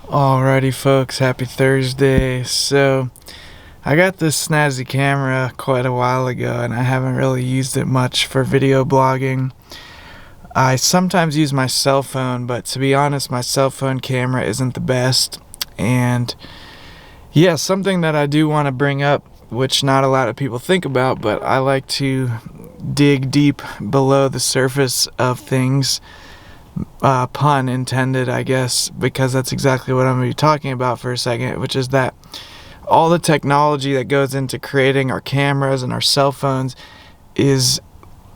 Alrighty folks, happy Thursday. So I got this snazzy camera quite a while ago and I haven't really used it much for video blogging. I sometimes use my cell phone, but to be honest, my cell phone camera isn't the best. And yeah, something that I do want to bring up, which not a lot of people think about, but I like to dig deep below the surface of things. Pun intended, I guess, because that's exactly what I'm going to be talking about for a second, which is that all the technology that goes into creating our cameras and our cell phones is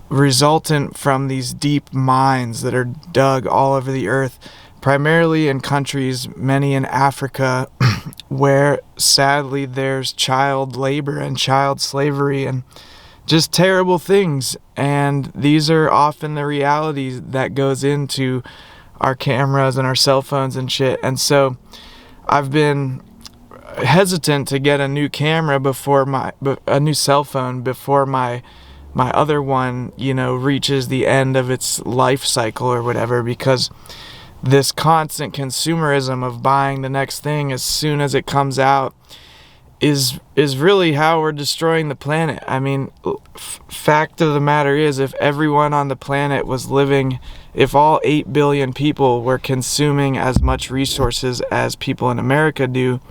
resultant from these deep mines that are dug all over the earth, primarily in countries, many in Africa, where sadly there's child labor and child slavery and just terrible things. And these are often the realities that goes into our cameras and our cell phones and shit. And so I've been hesitant to get a new camera a new cell phone before my other one, reaches the end of its life cycle or whatever, because this constant consumerism of buying the next thing as soon as it comes out is really how we're destroying the planet. I mean, fact of the matter is, if everyone on the planet was living, if all 8 billion people were consuming as much resources as people in America do,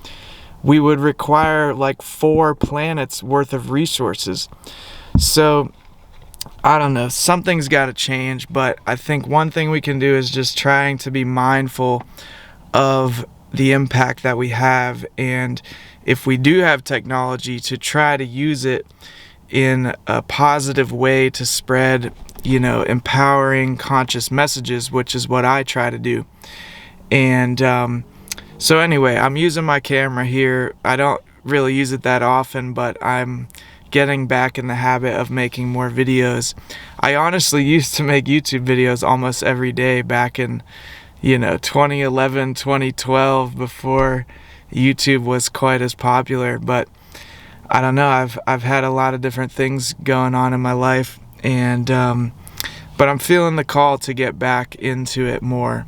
we would require like 4 planets worth of resources. So I don't know, something's got to change, but I think one thing we can do is just trying to be mindful of the impact that we have, and if we do have technology, to try to use it in a positive way to spread, empowering, conscious messages, which is what I try to do. And so anyway, I'm using my camera here. I don't really use it that often, but I'm getting back in the habit of making more videos. I honestly used to make YouTube videos almost every day back in 2011, 2012, before YouTube was quite as popular. But I don't know, I've had a lot of different things going on in my life, and but I'm feeling the call to get back into it more.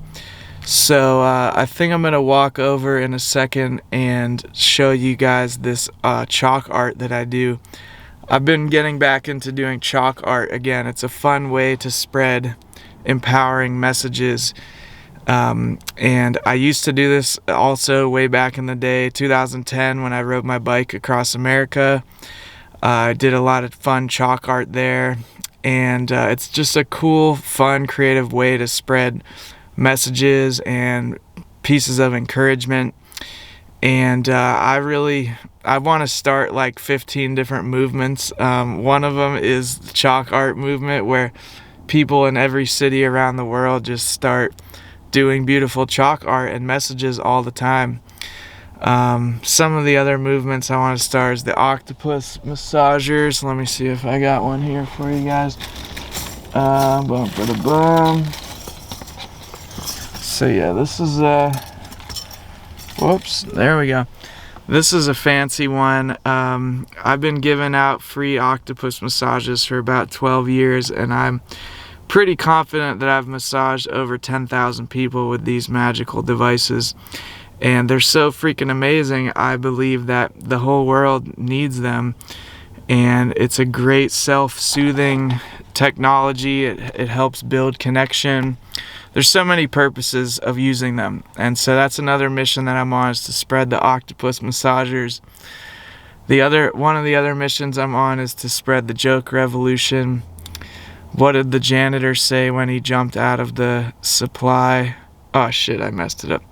So I think I'm gonna walk over in a second and show you guys this chalk art that I do. I've been getting back into doing chalk art again. It's a fun way to spread empowering messages. And I used to do this also way back in the day, 2010, when I rode my bike across America. I did a lot of fun chalk art there, and it's just a cool, fun, creative way to spread messages and pieces of encouragement. And I want to start like 15 different movements. One of them is the chalk art movement, where people in every city around the world just start doing beautiful chalk art and messages all the time. Some of the other movements I want to start is the octopus massagers. Let me see if I got one here for you guys. So yeah, this is whoops, there we go. This is a fancy one. I've been giving out free octopus massages for about 12 years, and I'm pretty confident that I've massaged over 10,000 people with these magical devices, and they're so freaking amazing. I believe that the whole world needs them, and it's a great self-soothing technology. It helps build connection. There's so many purposes of using them, and so that's another mission that I'm on, is to spread the octopus massagers. One of the other missions I'm on is to spread the joke revolution. What did the janitor say when he jumped out of the supply? Oh shit, I messed it up.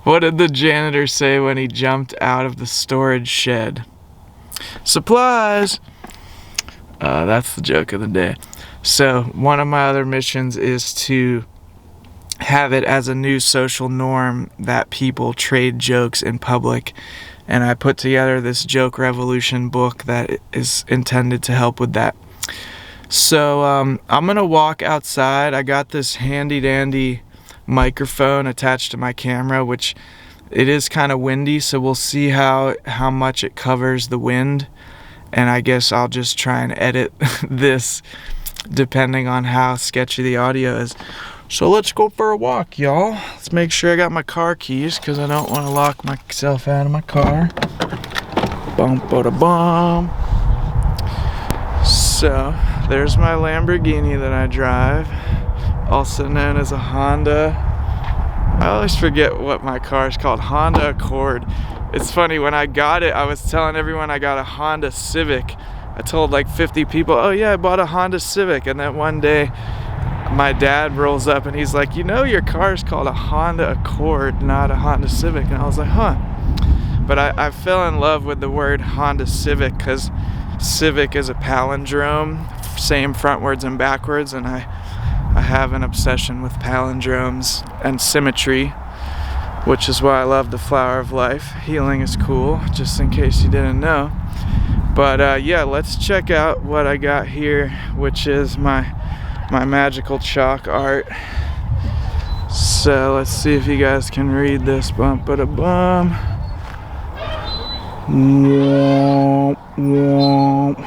What did the janitor say when he jumped out of the storage shed? Supplies! That's the joke of the day. So one of my other missions is to have it as a new social norm that people trade jokes in public. And I put together this Joke Revolution book that is intended to help with that. So I'm gonna walk outside. I got this handy dandy microphone attached to my camera, which it is kind of windy, so we'll see how much it covers the wind, and I guess I'll just try and edit this depending on how sketchy the audio is. So let's go for a walk, y'all. Let's make sure I got my car keys because I don't want to lock myself out of my car. Bum-ba-da-bum. So there's my Lamborghini that I drive, also known as a Honda. I always forget what my car is called. Honda Accord. It's funny, when I got it, I was telling everyone I got a Honda Civic. I told like 50 people, oh yeah, I bought a Honda Civic. And then one day, my dad rolls up and he's like, you know your car is called a Honda Accord, not a Honda Civic. And I was like, huh. But I fell in love with the word Honda Civic because Civic is a palindrome, same frontwards and backwards, and I have an obsession with palindromes and symmetry, which is why I love the Flower of Life. Healing is cool, just in case you didn't know. But yeah, let's check out what I got here, which is my magical chalk art. So let's see if you guys can read this. Bum-ba-da-bum. Womp, womp.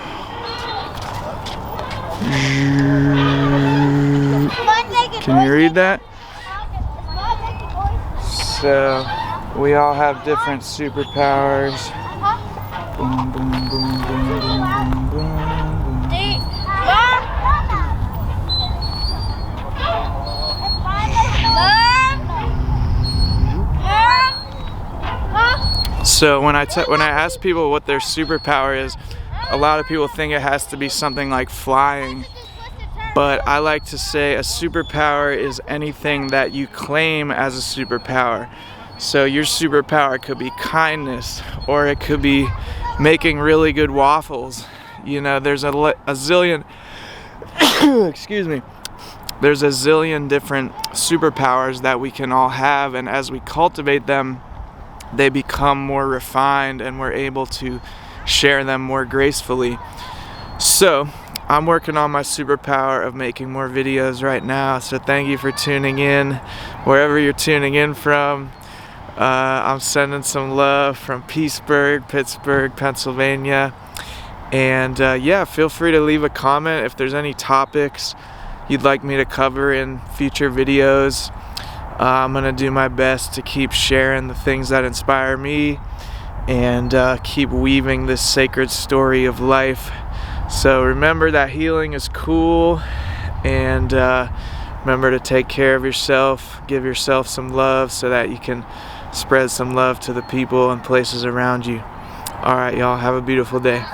Can you read that? So we all have different superpowers. Boom, boom, boom, boom, boom, boom, boom, boom. So when I ask people what their superpower is, a lot of people think it has to be something like flying. But I like to say a superpower is anything that you claim as a superpower. So your superpower could be kindness, or it could be making really good waffles. You know, there's a zillion, excuse me, there's a zillion different superpowers that we can all have, and as we cultivate them, they become more refined and we're able to share them more gracefully. So I'm working on my superpower of making more videos right now, so thank you for tuning in wherever you're tuning in from. I'm sending some love from Pittsburgh, Pennsylvania, and yeah, feel free to leave a comment if there's any topics you'd like me to cover in future videos. I'm gonna do my best to keep sharing the things that inspire me and keep weaving this sacred story of life. So remember that healing is cool, and remember to take care of yourself, give yourself some love so that you can spread some love to the people and places around you. Alright, y'all, have a beautiful day.